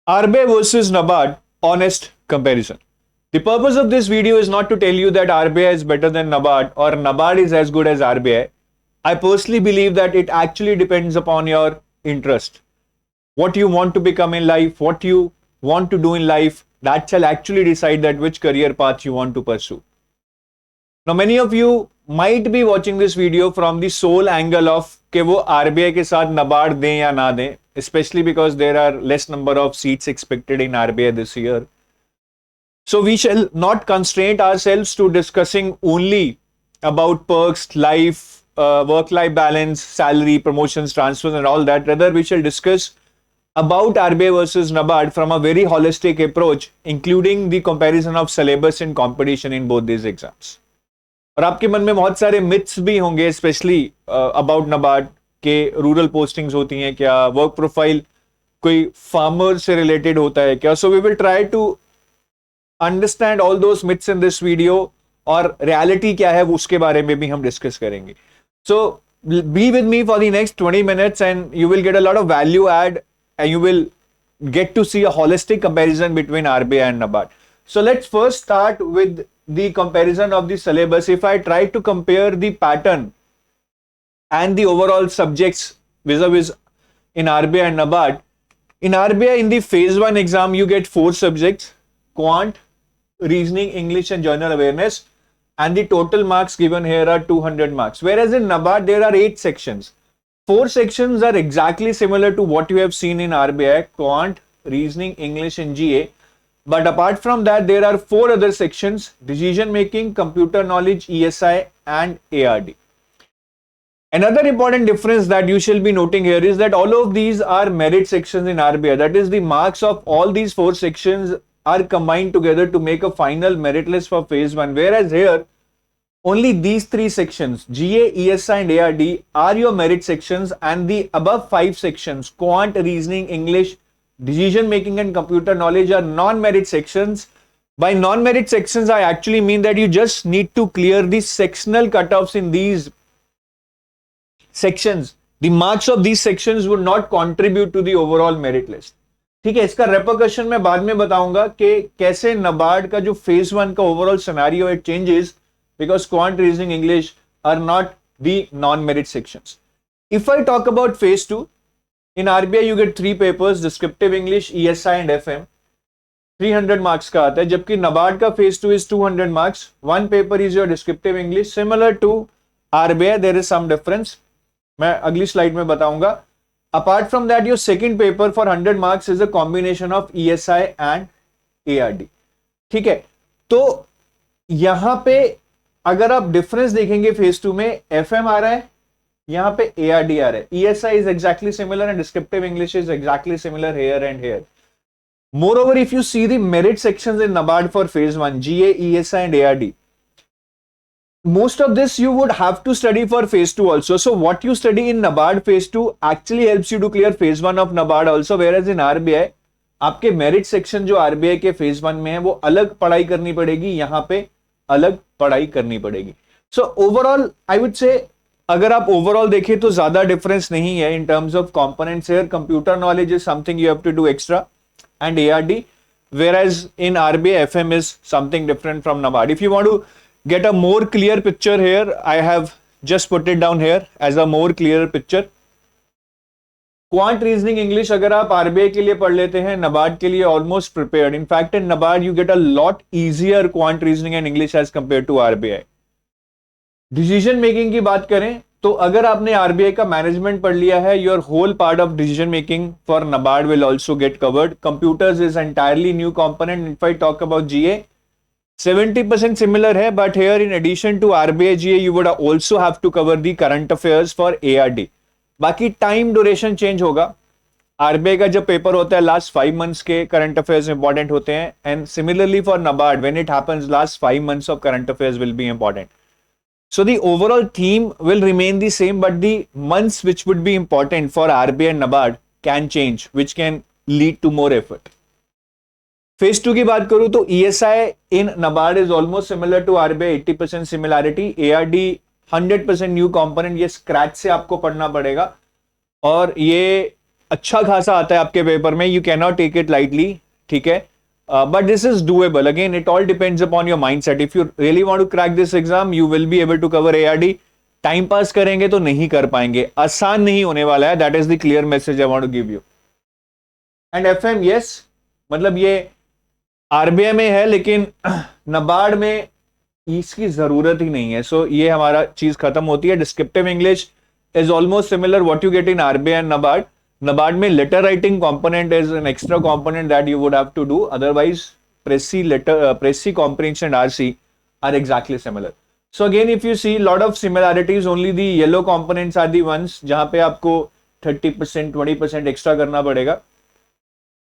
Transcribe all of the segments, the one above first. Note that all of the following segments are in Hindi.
RBI versus NABARD, honest comparison. The purpose of this video is not to tell you that RBI is better than NABARD or NABARD is as good as RBI. I personally believe that it actually depends upon your interest. What you want to become in life, what you want to do in life, that shall actually decide that which career path you want to pursue. Now, many of you might be watching this video from the sole angle of कि वो RBI के साथ NABARD दें या ना दें, especially because there are less number of seats expected in RBI this year. So we shall not constrain ourselves to discussing only about perks, life, work-life balance, salary, promotions, transfers and all that. Rather, we shall discuss about RBI versus NABARD from a very holistic approach, including the comparison of syllabus and competition in both these exams. और आपके मन में बहुत सारे मिथ्स भी होंगे, स्पेशली अबाउट NABARD के रूरल पोस्टिंग्स होती हैं क्या, वर्क प्रोफाइल कोई फार्मर से रिलेटेड होता है क्या. So we will try to understand all those myths in this video और रियलिटी क्या है वो उसके बारे में भी हम डिस्कस करेंगे. So be with me for the next 20 minutes and you will get a lot of value add and you will get to see a holistic comparison between RBI and NABARD. So let's first start with the comparison of the syllabus. If I try to compare the pattern and the overall subjects vis-a-vis in RBI and NABARD, in RBI in the phase 1 exam you get 4 subjects: quant, reasoning, English and general awareness, and the total marks given here are 200 marks. Whereas in NABARD there are 8 sections. 4 sections are exactly similar to what you have seen in RBI: quant, reasoning, English and GA. But apart from that, there are 4 other sections: decision making, computer knowledge, ESI and ARD. Another important difference that you shall be noting here is that all of these are merit sections in RBI. That is, the marks of all these 4 sections are combined together to make a final merit list for phase 1. Whereas here, only these 3 sections, GA, ESI and ARD, are your merit sections, and the above 5 sections, quant, reasoning, English, decision making and computer knowledge, are non-merit sections. By non-merit sections, I actually mean that you just need to clear the sectional cutoffs in these sections. The marks of these sections would not contribute to the overall merit list. ठीक है, इसका रेपरकशन मैं बाद में बताऊंगा कि कैसे NABARD का जो फेज 1 का overall scenario it changes because quant, reasoning, English are not the non-merit sections. If I talk about phase 2, in RBI you get 3 papers: descriptive English, ESI and FM. 300 marks का आता है, जबकि NABARD का phase 2 is 200 marks. One paper is your descriptive English, similar to RBI. There is some difference. मैं अगली स्लाइड में बताऊंगा. Apart from that, your second paper for 100 marks is a combination of ESI and ARD. ठीक है, तो यहां पे अगर आप डिफरेंस देखेंगे फेज 2 में, FM आ रहा है, यहां पे ARD आ रहा है. ESI is exactly similar and descriptive English is exactly similar here and here. Moreover, if you see the merit sections in NABARD for phase 1, GA, ESI and ARD, most of this you would have to study for phase 2 also. So what you study in NABARD phase 2 actually helps you to clear phase 1 of NABARD also, whereas in RBI आपके मेरिट सेक्शन जो RBI के फेज 1 में है वो अलग पढ़ाई करनी पड़ेगी, यहां पे अलग पढ़ाई करनी पड़ेगी. सो ओवरऑल आई वुड से अगर आप ओवरऑल देखें तो ज्यादा डिफरेंस नहीं है in terms of components. Here computer knowledge is something you have to do extra and ARD, whereas in RBI FM is something different from NABARD. If you want to get a more clear picture here, I have just put it down here as a more clearer picture. Quant, reasoning, English अगर आप RBI के लिए पढ़ लेते हैं, NABARD के लिए almost prepared. In fact in NABARD you get a lot easier quant, reasoning and English as compare to RBI. Decision making की बात करें तो अगर आपने RBI का मैनेजमेंट पढ़ लिया है, your whole part of decision making for NABARD will also get covered. Computers is entirely new component. If I talk about GA, 70% similar है, but here in addition to RBI GA you would also have to cover the current affairs for ARD. बाकी टाइम ड्यूरेशन चेंज होगा. RBI का जब पेपर होता है लास्ट 5 months के करंट अफेयर्स इंपॉर्टेंट होते हैं, and similarly for NABARD when it happens last 5 months of current affairs will be important. So the overall theme will remain the same, but the months which would be important for RBI and NABARD can change, which can lead to more effort. Phase 2 की बात करूं तो ESI in NABARD is almost similar to RBI, 80% similarity. ARD 100% new component, ये स्क्रैच से आपको पढ़ना पड़ेगा और ये अच्छा खासा आता है आपके पेपर में, you can not take it lightly, ठीक है, but this is doable. Again it all depends upon your mindset. If you really want to crack this exam you will be able to cover ARD. Time pass करेंगे तो नहीं कर पाएंगे, आसान नहीं होने वाला है. That is the clear message I want to give you. And FM, yes, मतलब ये आरबीआई में है लेकिन नबार्ड में इसकी जरूरत ही नहीं है. सो ये हमारा चीज खत्म होती है. Descriptive English is almost similar what you get in RBI and NABARD. NABARD में letter writing component is an extra component that you would have to do. Otherwise precis comprehension and RC are exactly similar. So again, if you see lot of similarities, only the yellow components are the ones जहां पे आपको 30% 20% एक्स्ट्रा करना पड़ेगा,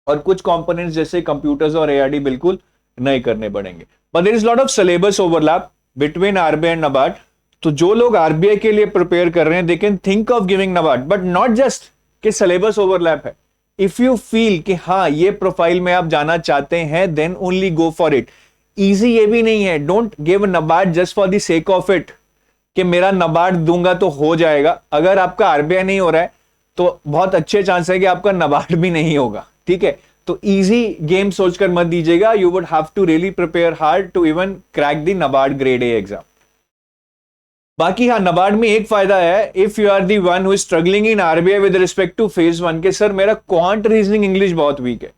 और कुछ कंपोनेंट्स जैसे कंप्यूटर्स और एआरडी बिल्कुल नहीं करने पड़ेंगे. But there is lot of syllabus overlap between RBI and NABARD. तो जो लोग आरबीआई के लिए प्रिपेयर कर रहे हैं they can think of giving NABARD, but not just कि सिलेबस ओवरलैप है. इफ यू फील कि हाँ ये प्रोफाइल में आप जाना चाहते हैं then only go for it. Easy ये भी नहीं है. Don't give NABARD just for the sake of it कि मेरा नबार्ड दूंगा तो हो जाएगा. अगर आपका आरबीआई नहीं हो रहा है तो बहुत अच्छे चांस है कि आपका नबार्ड भी नहीं होगा, ठीक है. तो इजी गेम सोचकर मत दीजिएगा. You would have to really prepare hard to even crack the NABARD grade A exam. बाकी हाँ, नबार्ड में एक फायदा है, if you are the one who is struggling in RBI with respect to phase 1 के सर मेरा क्वांट रीजनिंग इंग्लिश बहुत वीक है,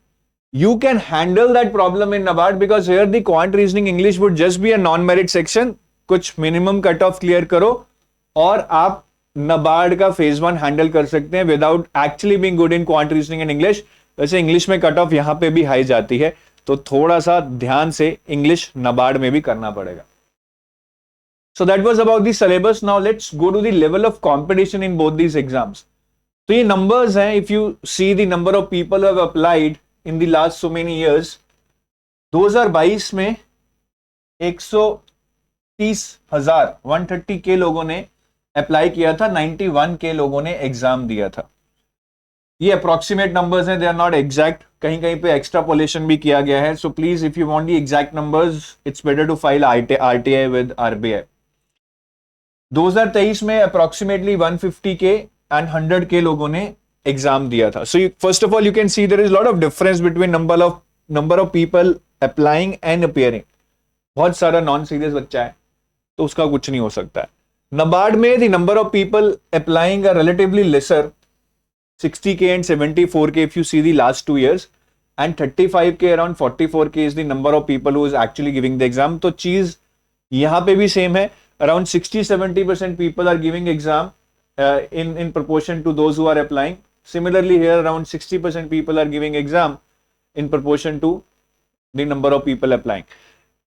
you can handle that problem in NABARD because here the quant reasoning English would just be a non-merit section. कुछ minimum cut off clear करो और आप NABARD का phase 1 handle कर सकते हैं without actually being good in quant reasoning and English. वैसे English में cut off यहाँ पे भी high जाती है, तो थोड़ा सा ध्यान से English NABARD में भी करना पड़ेगा. So that was about the syllabus. Now let's go to the level of competition in both these exams. तो ये numbers हैं. If you see the number of people who have applied in the last so many years, 2022 में 130,000 130 के लोगों ने अप्लाई किया था, 91 के लोगों ने एग्जाम दिया था. ये अप्रोक्सीमेट नंबर्स हैं, दे आर नॉट एग्जैक्ट. कहीं कहीं पे एक्स्ट्रापोलेशन भी किया गया है. So please if you want the exact numbers it's better to file RTI with RBI. 2023 में अप्रोक्सीमेटली 150 के एंड 100 के लोगों ने एग्जाम दिया था. So first of all you can see there is lot of difference between number of people applying and appearing. बहुत सारा नॉन सीरियस बच्चा है तो उसका कुछ नहीं हो सकता है. नबार्ड में the number of people applying are relatively lesser, 60k and 74k if you see the last 2 years, and 35k around 44k is the number of people who is actually giving the exam. तो चीज यहां पे भी सेम है. Around 60-70% people are giving exam in proportion to those who are applying. Similarly here around 60% people are giving exam in proportion to the number of people applying.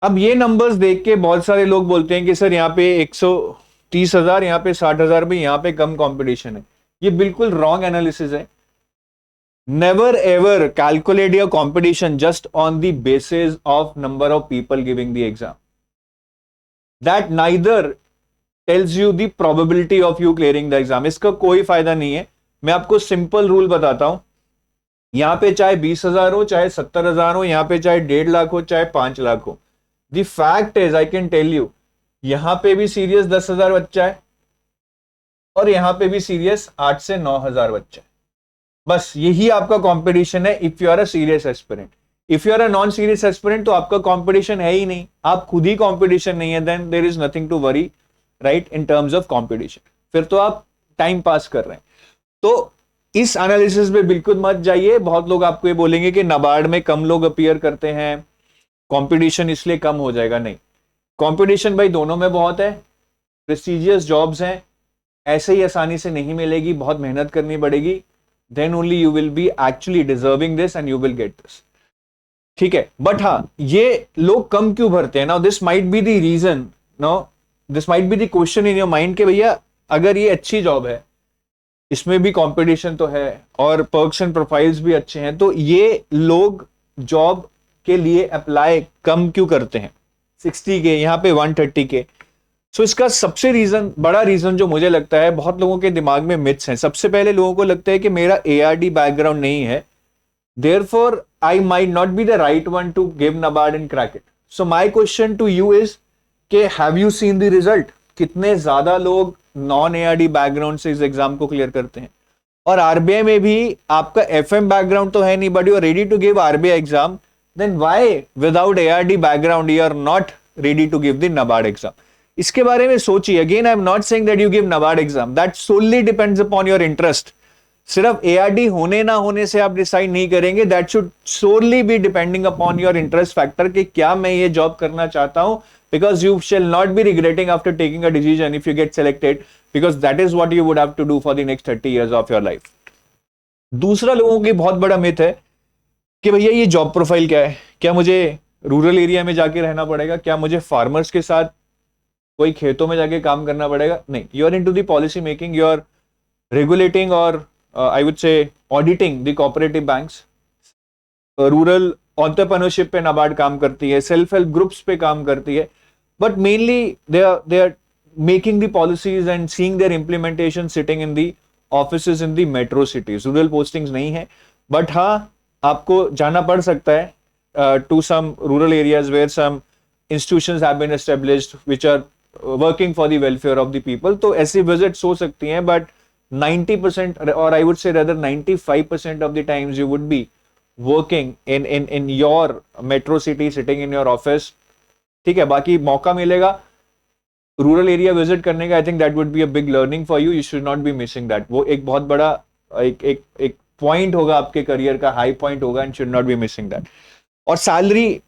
अब ये नंबर्स देख के बहुत सारे लोग बोलते हैं कि सर यहाँ पे 130,000, यहाँ पे 60,000 भी, यहाँ पे कम कंपटीशन है. ये बिल्कुल रॉन्ग एनालिसिस है. Never ever calculate your competition just on the basis of number of people giving the exam. That neither tells you the probability of you clearing the exam. इसका कोई फायदा नहीं है. मैं आपको सिंपल रूल बताता हूं. यहां पे चाहे 20,000 हो, चाहे 70,000 हो, यहां पे चाहे 1.5 लाख हो, चाहे 5 लाख हो, the fact is I can tell you यहां पे भी सीरियस 10,000 बच्चा है और यहां पे भी सीरियस 8 से 9,000 बच्चा है. बस यही आपका कंपटीशन है if you are a serious aspirant. If you are a non serious aspirant तो आपका कंपटीशन है ही नहीं, आप खुद ही कंपटीशन नहीं है, then there is nothing to worry right in terms of competition. फिर तो आप टाइम पास कर रहे हैं. तो इस एनालिसिस पे बिल्कुल मत जाइए. बहुत लोग आपको ये बोलेंगे कि नबार्ड में कम लोग अपीयर करते हैं, कंपटीशन इसलिए कम हो जाएगा. नहीं, कंपटीशन भाई दोनों में बहुत है. प्रेस्टिजियस जॉब्स हैं, ऐसे ही आसानी से नहीं मिलेगी, बहुत मेहनत करनी पड़ेगी. Then only you will be actually deserving this and you will get this. ठीक है. बट हाँ, ये लोग कम क्यों भरते हैं? Now this might be the reason, now this might be the question in your mind कि भैया अगर ये अच्छी जॉब है, इसमें भी कंपटीशन तो है और पर्क्स एंड प्रोफाइल्स भी अच्छे हैं, तो ये लोग जॉब के लिए अप्लाई कम क्यों करते हैं? 60 के यहाँ पे 130 के. सो इसका सबसे बड़ा रीजन जो मुझे लगता है, बहुत लोगों के दिमाग में मिथ्स हैं. सबसे पहले लोगों को लगता है कि मेरा एआरडी बैकग्राउंड नहीं है, therefore I might not be the right one to give NABARD and crack it. So my question to you is कि have you seen the result? कितने ज्यादा लोग नॉन एआरडी बैकग्राउंड से इस एग्जाम को क्लियर करते हैं? और आरबीआई में भी आपका एफएम बैकग्राउंड तो है नहीं, but you are ready to give RBI exam, then why without ARD background you are not ready to give the NABARD exam? इसके बारे में सोचिए. Again I am not saying that you give NABARD exam, that solely depends upon your interest. सिर्फ एआरडी होने ना होने से आप डिसाइड नहीं करेंगे. That should solely be depending upon your interest factor कि क्या मैं ये जॉब करना चाहता हूं, because you shall not be regretting after taking a decision if you get selected, because that is what you would have to do for the next 30 years of your life. दूसरा लोगों की बहुत बड़ा मिथ है कि भैया ये जॉब प्रोफाइल क्या है, क्या मुझे रूरल एरिया में जाके रहना पड़ेगा, क्या मुझे फार्मर्स के साथ कोई खेतों में जाके काम करना पड़ेगा? नहीं, you are into the policy making, you are regulating और I would say auditing the cooperative banks. Rural entrepreneurship पे नाबार्ड काम करती है, सेल्फ हेल्प ग्रुप्स पे काम करती है, but mainly they are making the policies and seeing their implementation sitting in the offices in the metro cities. Rural postings नहीं है, but हाँ आपको जाना पड़ सकता है to some rural areas where some institutions have been established which are working for the welfare of the people. तो ऐसी visits हो सकती हैं, but 90% or I would say rather 95% of the times you would be working in your metro city, sitting in your office. ठीक है, बाकी मौका मिलेगा रूरल एरिया विजिट करने का. I think that would be a big learning for you. You should not be missing that. वो एक बहुत बड़ा एक पॉइंट होगा आपके करियर का, हाई पॉइंट होगा, and should not be missing that. और सैलरी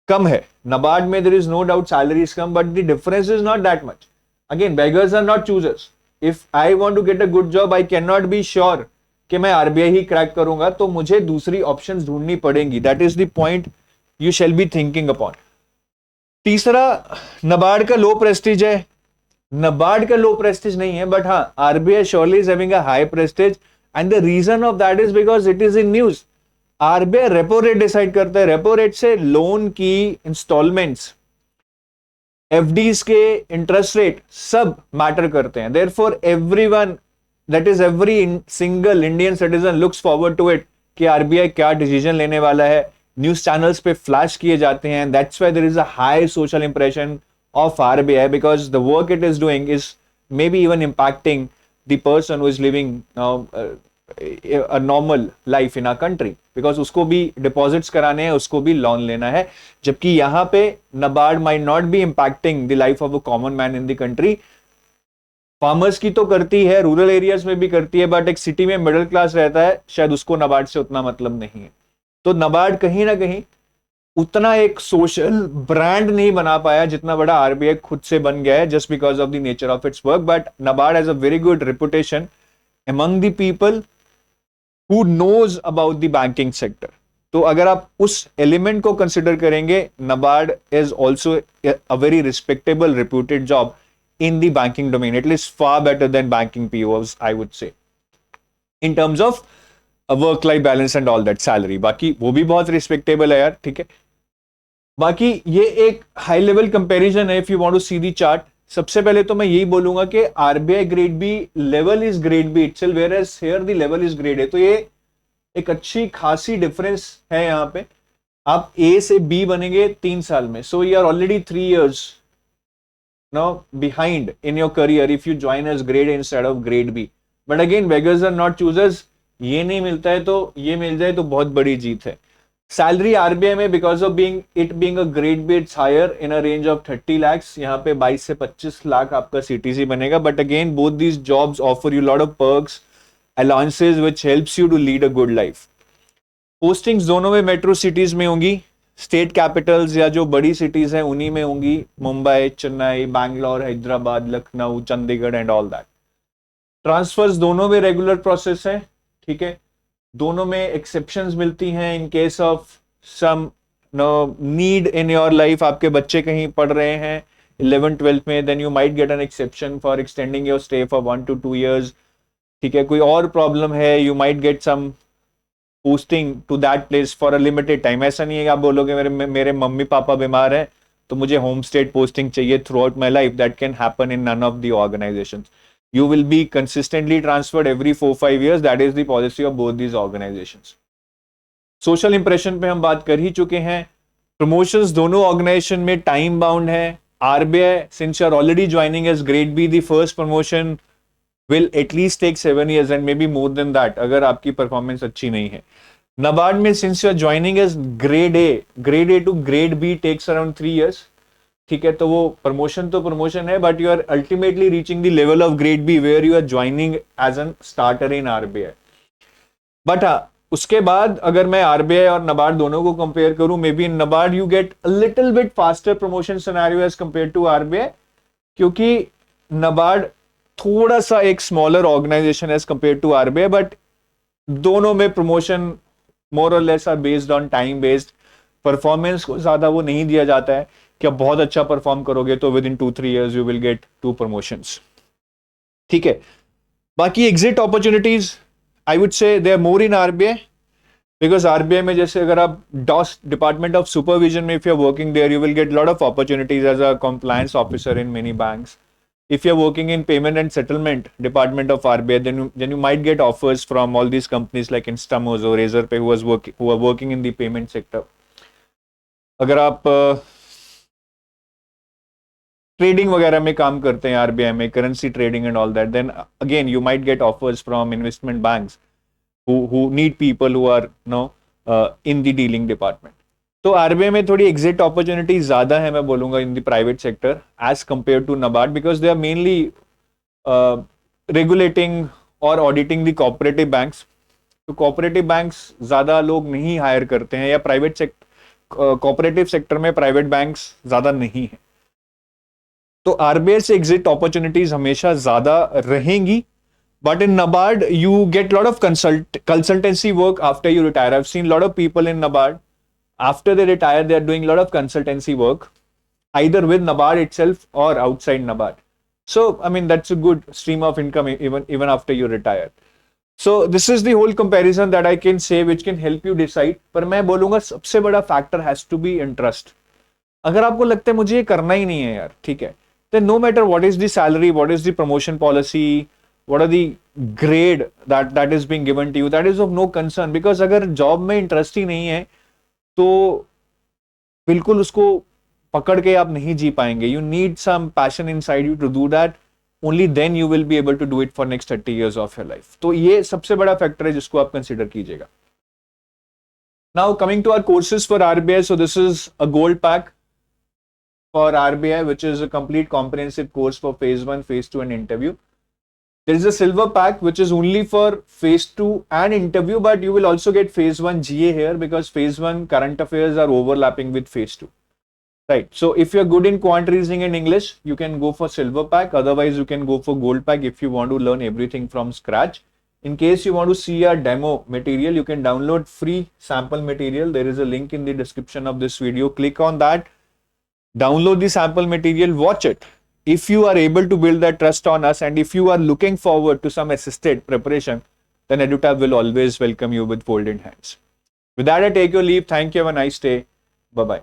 कम है नबार्ड में, there is no doubt salary is कम, but the difference is not that much. Again beggars are not choosers. If I want to get a good job, I can not be sure कि मैं आरबीआई ही क्रैक करूंगा, तो मुझे दूसरी ऑप्शंस ढूंढनी पड़ेंगी. That is the point you shall be thinking upon. तीसरा, नबार्ड का लो प्रेस्टीज है. नबार्ड का लो प्रेस्टीज नहीं है, बट हाँ RBI surely is having a high prestige, and the reason of that is because it is in news. RBI repo rate decide करता है. रेपो रेट से लोन की इंस्टॉलमेंट्स, एफडीज के इंटरेस्ट रेट सब मैटर करते हैं. Therefore everyone, that is every single Indian citizen looks forward to it कि आरबीआई क्या डिसीजन लेने वाला है. न्यूज चैनल्स पे फ्लैश किए जाते हैं. That's why there is a high social impression of RBI, because the work it is doing is may be even impacting the person who is living a normal life in a country, because उसको भी डिपॉजिट्स कराने हैं, उसको भी लोन लेना है. जबकि यहाँ पे NABARD might not B impacting the life of a common man in the country. Farmers की तो करती है, रूरल एरियाज में भी करती है, बट एक सिटी में मिडिल क्लास रहता है, शायद उसको नबार्ड से उतना मतलब नहीं है. तो नबार्ड कहीं ना कहीं उतना एक सोशल ब्रांड नहीं बना पाया जितना बड़ा आरबीआई खुद से बन गया है, just because of the nature of its work. But NABARD has a very good reputation among the people who knows about the banking sector. तो अगर आप उस एलिमेंट को कंसिडर करेंगे, NABARD is also a very respectable reputed job in the banking domain, at least far better than banking POs, I would say, in terms of work life balance and all that. Salary बाकी वो भी बहुत रिस्पेक्टेबल है यार, ठीक है. बाकी ये एक हाई लेवल कंपैरिजन है. If you want to see the chart, सबसे पहले तो मैं यही बोलूंगा कि RBI grade B level is grade B itself, whereas here the level is grade A. तो ये एक अच्छी खासी डिफरेंस है यहाँ पे. आप ए से बी बनेंगे 3 साल में, so you are already 3 years now behind in your career if you join as grade A instead of grade B. But again, beggars are not choosers. ये नहीं मिलता है तो ये मिल जाए तो बहुत बड़ी जीत है. सैलरी आरबीआई में because of being a grade B it's higher in a range of 30 lakhs. यहाँ पे 22 से 25 लाख आपका सीटीसी बनेगा. But again both these jobs offer you lot of perks, allowances which helps you to lead a good life. Postings दोनों में मेट्रो सिटीज में होंगी. स्टेट कैपिटल्स या जो बड़ी सिटीज हैं उन्हीं में होंगी. Mumbai, Chennai, Bangalore, Hyderabad, Lucknow, Chandigarh and all that. Transfers दोनों में रेगुलर प्रोसेस है, ठीक है. दोनों में एक्सेप्शंस मिलती हैं in case of some need in your life. आपके बच्चे कहीं पढ़ रहे हैं 11th-12th में, then you might get an exception for extending your stay for 1 to 2 years. ठीक है, कोई और प्रॉब्लम है, you might get some posting to that place for a limited time. ऐसा नहीं है कि आप बोलोगे मेरे मम्मी पापा बीमार हैं तो मुझे होम स्टेट पोस्टिंग चाहिए throughout my life. That can happen in none of the organisations. You will be consistently transferred every 4-5 years. That is the policy of both these organizations. Social impression पे हम बात कर ही चुके हैं. Promotions दोनों organization में time bound है. RBI, since you are already joining as grade B, the first promotion will at least take 7 years and maybe more than that अगर आपकी परफॉर्मेंस अच्छी नहीं है. NABARD में since you are joining as grade A to grade B takes around 3 years. ठीक है, तो वो प्रमोशन तो प्रमोशन है, but you are ultimately reaching the level of grade B where you are joining as an starter in RBI. But उसके बाद अगर मैं आरबीआई और NABARD दोनों को कंपेयर करूं, maybe in NABARD you get a little bit faster promotion scenario as compare to RBI, क्योंकि NABARD थोड़ा सा एक smaller organisation as compare to RBI, but दोनों में promotion more or less are based on time based. Performance को ज्यादा वो नहीं दिया जाता है कि आप बहुत अच्छा परफॉर्म करोगे तो within 2-3 years you will get 2 promotions. ठीक है, बाकी exit opportunities I would say they are more in RBI, because RBI में जैसे अगर आप डॉस डिपार्टमेंट ऑफ सुपरविजन में if you are working there you will get lot of opportunities as a compliance officer in many banks. If you're working in payment and settlement department of RBI, then you might get offers from all these companies like Instamose or Razorpay who are working in the payment sector. अगर आप ट्रेडिंग वगैरह में काम करते हैं आरबीआई में, currency trading and all that, then again you might get offers from investment banks who need people who are in the dealing department. तो आरबीआई में थोड़ी एग्जिट अपॉर्चुनिटी ज्यादा है मैं बोलूंगा in the private sector as compare to NABARD, because they are mainly regulating और ऑडिटिंग द कोऑपरेटिव बैंक्स. तो कोऑपरेटिव बैंक्स ज्यादा लोग नहीं हायर करते हैं, या प्राइवेट सेक्टर कोऑपरेटिव सेक्टर में प्राइवेट बैंक्स ज्यादा नहीं है. तो आरबीआई से एग्जिट अपॉर्चुनिटीज हमेशा ज्यादा रहेंगी, but in NABARD you gate lot of consultancy work after you retire. I've seen lot of people in NABARD after they retire they are doing a lot of consultancy work either with NABARD itself or outside NABARD. So I mean that's a good stream of income even after you retire. So this is the whole comparison that I can say which can help you decide. पर मैं बोलूंगा सबसे बड़ा factor has to be interest. अगर आपको लगता है मुझे ये करना ही नहीं है यार, ठीक है, then no matter what is the salary, what is the promotion policy, what are the grade that is being given to you, that is of no concern. because अगर जॉब में इंटरेस्ट ही नहीं है तो बिल्कुल उसको पकड़ के आप नहीं जी पाएंगे. You need some passion inside you to do that, only then you will be able to do it for next 30 years of your life. तो ये सबसे बड़ा फैक्टर है जिसको आप कंसिडर कीजिएगा. Now coming to our courses for RBI, so this is a gold pack for RBI which is a complete comprehensive course for phase 1, phase 2 and interview. There is a silver pack which is only for phase 2 and interview, but you will also get phase 1 GA here because phase 1 current affairs are overlapping with phase 2. Right. So if you're good in quant reasoning and English, you can go for silver pack. Otherwise, you can go for gold pack if you want to learn everything from scratch. In case you want to see our demo material, you can download free sample material. There is a link in the description of this video. Click on that, download the sample material, watch it. If you are able to build that trust on us, and if you are looking forward to some assisted preparation, then EduTab will always welcome you with folded hands. With that, I take your leave. Thank you. Have a nice day. Bye-bye.